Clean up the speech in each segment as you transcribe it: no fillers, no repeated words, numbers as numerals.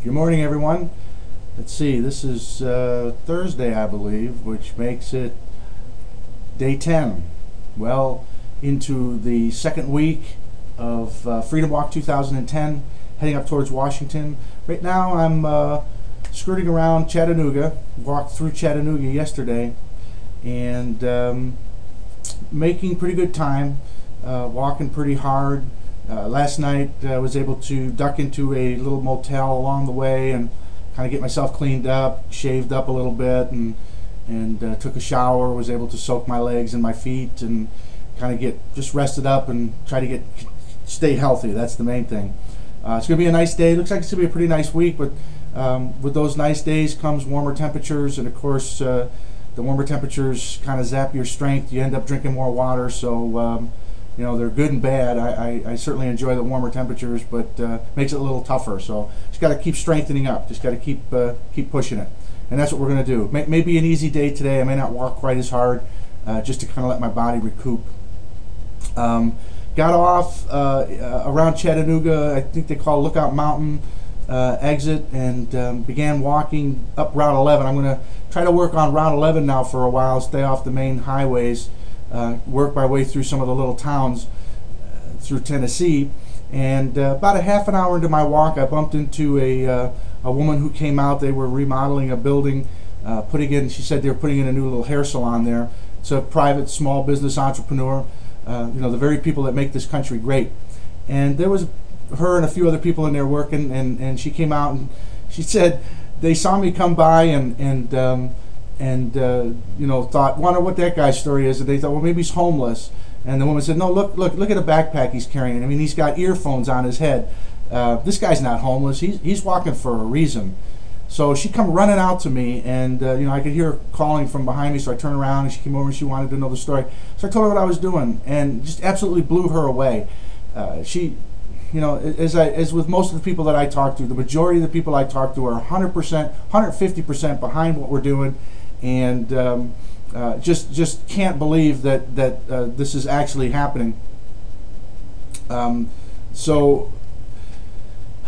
Good morning, everyone. Let's see, this is Thursday, I believe, which makes it day 10. Well, into the second week of Freedom Walk 2010, heading up towards Washington. Right now, I'm skirting around Chattanooga. Walked through Chattanooga yesterday, and making pretty good time. Walking pretty hard. Last night I was able to duck into a little motel along the way and kind of get myself cleaned up, shaved up a little bit, and took a shower. Was able to soak my legs and my feet and kind of get just rested up and try to stay healthy. That's the main thing. It's going to be a nice day. Looks like it's going to be a pretty nice week, but with those nice days comes warmer temperatures, and of course the warmer temperatures kind of zap your strength. You end up drinking more water, so you know, they're good and bad. I certainly enjoy the warmer temperatures, but makes it a little tougher. So just got to keep strengthening up. Just got to keep pushing it, and that's what we're going to do. May be an easy day today. I may not walk quite as hard, just to kind of let my body recoup. Got off around Chattanooga. I think they call Lookout Mountain exit, and began walking up Route 11. I'm going to try to work on Route 11 now for a while. Stay off the main highways. Work my way through some of the little towns through Tennessee, and about a half an hour into my walk, I bumped into a woman who came out. They were remodeling a building, she said they were putting in a new little hair salon there. It's a private small business entrepreneur, you know, the very people that make this country great. And there was her and a few other people in there working, and she came out and she said they saw me come by and you know, wonder what that guy's story is. And they thought, well, maybe he's homeless. And the woman said, no, look at a backpack he's carrying. I mean, he's got earphones on his head. This guy's not homeless. He's walking for a reason. So she come running out to me, and you know, I could hear her calling from behind me. So I turned around, and she came over, and she wanted to know the story. So I told her what I was doing, and just absolutely blew her away. She, you know, as with most of the people that I talk to, the majority of the people I talk to are 100%, 150% behind what we're doing. And just can't believe that this is actually happening.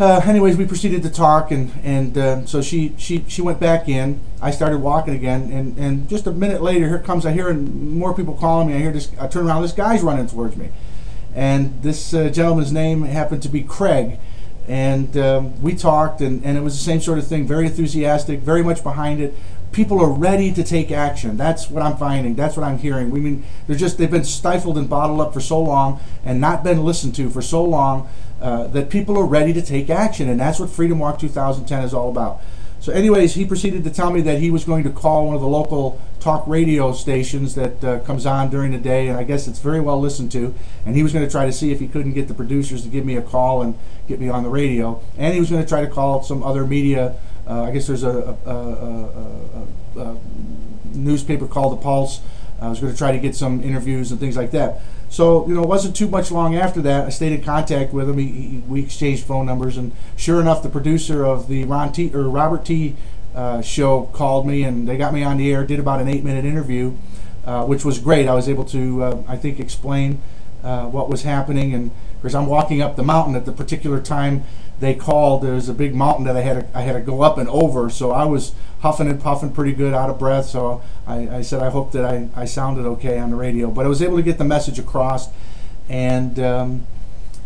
Anyways, we proceeded to talk, and so she went back in. I started walking again, and just a minute later, I hear more people calling me. I turn around, this guy's running towards me, and this gentleman's name happened to be Craig. And we talked, and it was the same sort of thing. Very enthusiastic, very much behind it. People are ready to take action. That's what I'm finding. That's what I'm hearing. I mean, they've been stifled and bottled up for so long and not been listened to for so long that people are ready to take action. And that's what Freedom Walk 2010 is all about. So anyways, he proceeded to tell me that he was going to call one of the local talk radio stations that comes on during the day, and I guess it's very well listened to, and he was going to try to see if he couldn't get the producers to give me a call and get me on the radio, and he was going to try to call some other media. I guess there's a newspaper called The Pulse. I was going to try to get some interviews and things like that. So, you know, it wasn't too much long after that. I stayed in contact with him. We exchanged phone numbers, and sure enough, the producer of the Robert T. Show called me, and they got me on the air. Did about an 8-minute interview, which was great. I was able to, I think, explain what was happening, and of course, I'm walking up the mountain at the particular time they called. There was a big mountain that I had to go up and over, so I was huffing and puffing pretty good, out of breath. So I said I hope that I sounded okay on the radio, but I was able to get the message across. And then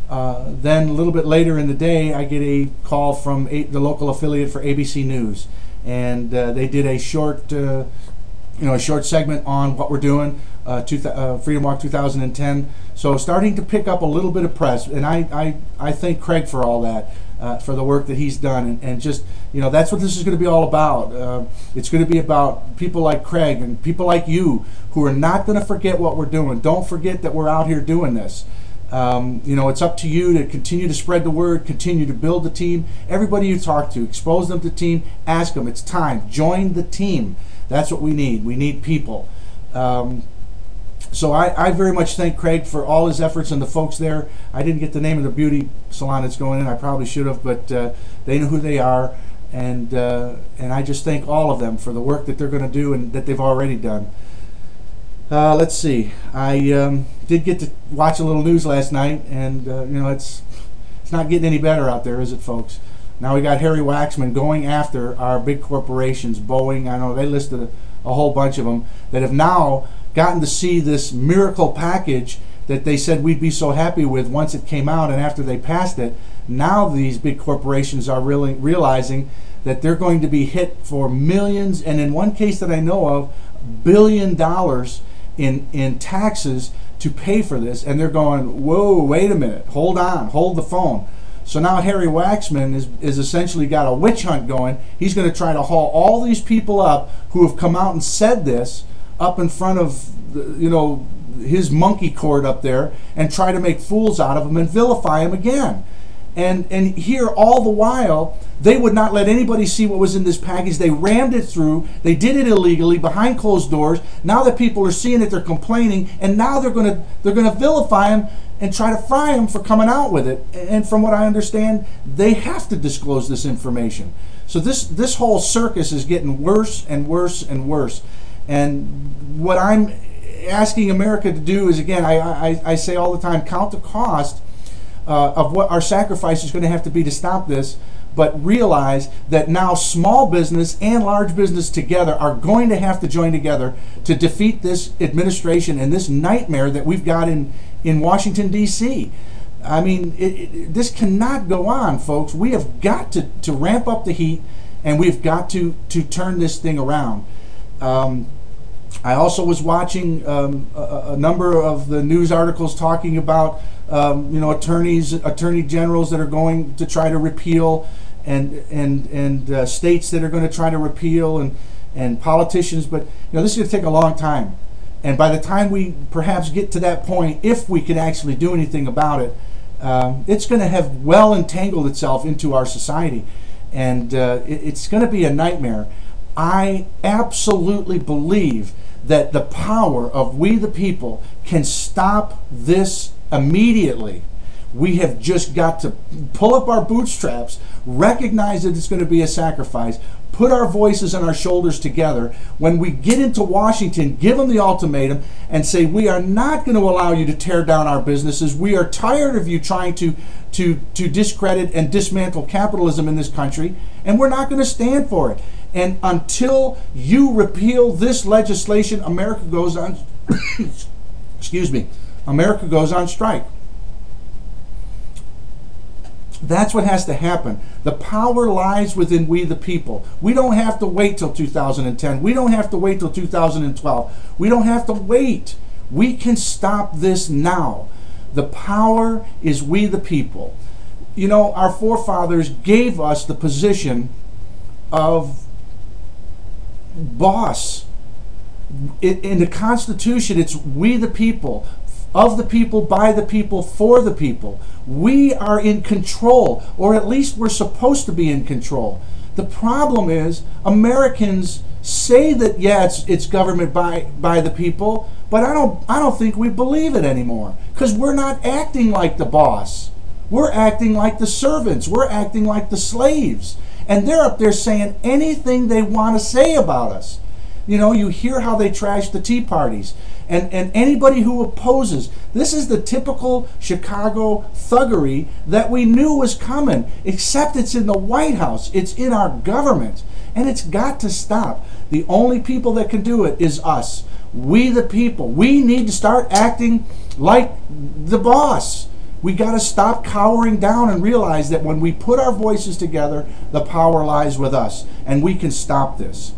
a little bit later in the day, I get a call from the local affiliate for ABC News, and they did a short segment on what we're doing, Freedom Walk 2010. So starting to pick up a little bit of press, and I thank Craig for all that, for the work that he's done, and just, you know, that's what this is going to be all about. It's going to be about people like Craig and people like you who are not going to forget what we're doing. Don't forget that we're out here doing this. You know, it's up to you to continue to spread the word, continue to build the team. Everybody you talk to, expose them to the team, ask them, it's time, join the team. That's what we need. We need people. So I very much thank Craig for all his efforts and the folks there. I didn't get the name of the beauty salon that's going in. I probably should have, but they know who they are, and I just thank all of them for the work that they're going to do and that they've already done. Let's see. I did get to watch a little news last night, and you know, it's not getting any better out there, is it, folks? Now we got Harry Waxman going after our big corporations, Boeing, I know they listed a whole bunch of them, that have now gotten to see this miracle package that they said we'd be so happy with once it came out, and after they passed it, now these big corporations are really realizing that they're going to be hit for millions, and in one case that I know of, $1 billion in taxes to pay for this. And they're going, whoa, wait a minute, hold on, hold the phone. So now Harry Waxman is essentially got a witch hunt going. He's going to try to haul all these people up who have come out and said this up in front of his monkey court up there, and try to make fools out of them and vilify him again. And here, all the while, they would not let anybody see what was in this package. They rammed it through. They did it illegally behind closed doors. Now that people are seeing it, they're complaining, and now they're going to vilify him and try to fry him for coming out with it. And from what I understand, they have to disclose this information. So this whole circus is getting worse and worse and worse. And what I'm asking America to do is, again, I say all the time, count the cost of what our sacrifice is going to have to be to stop this, but realize that now small business and large business together are going to have to join together to defeat this administration and this nightmare that we've got in Washington, D.C. I mean, this cannot go on, folks. We have got to ramp up the heat, and we've got to turn this thing around. I also was watching a number of the news articles talking about attorney generals that are going to try to repeal, and states that are going to try to repeal, and politicians. But this is going to take a long time, and by the time we perhaps get to that point, if we can actually do anything about it, it's going to have well entangled itself into our society, and it's going to be a nightmare. I absolutely believe that the power of we the people can stop this immediately. We have just got to pull up our bootstraps, recognize that it's going to be a sacrifice, put our voices and our shoulders together. When we get into Washington, give them the ultimatum and say, we are not going to allow you to tear down our businesses. We are tired of you trying to discredit and dismantle capitalism in this country, and we're not going to stand for it. And until you repeal this legislation, America goes on excuse me, America goes on strike. That's what has to happen. The power lies within we the people. We don't have to wait till 2010. We don't have to wait till 2012. We don't have to wait. We can stop this now. The power is we the people. Our forefathers gave us the position of boss. In the Constitution, it's we the people, of the people, by the people, for the people. We are in control, or at least we're supposed to be in control. The problem is Americans say that, yeah, it's government by the people, but I don't think we believe it anymore, because we're not acting like the boss. We're acting like the servants. We're acting like the slaves. And they're up there saying anything they want to say about us. You hear how they trash the Tea Parties. And anybody who opposes. This is the typical Chicago thuggery that we knew was coming, except it's in the White House. It's in our government. And it's got to stop. The only people that can do it is us. We the people. We need to start acting like the boss. We got to stop cowering down and realize that when we put our voices together, the power lies with us, and we can stop this.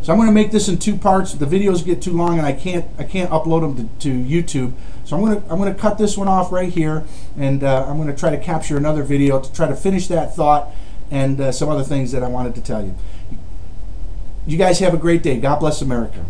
So I'm going to make this in 2 parts. The videos get too long, and I can't upload them to YouTube. So I'm going to cut this one off right here, and I'm going to try to capture another video to try to finish that thought and some other things that I wanted to tell you. You guys have a great day. God bless America.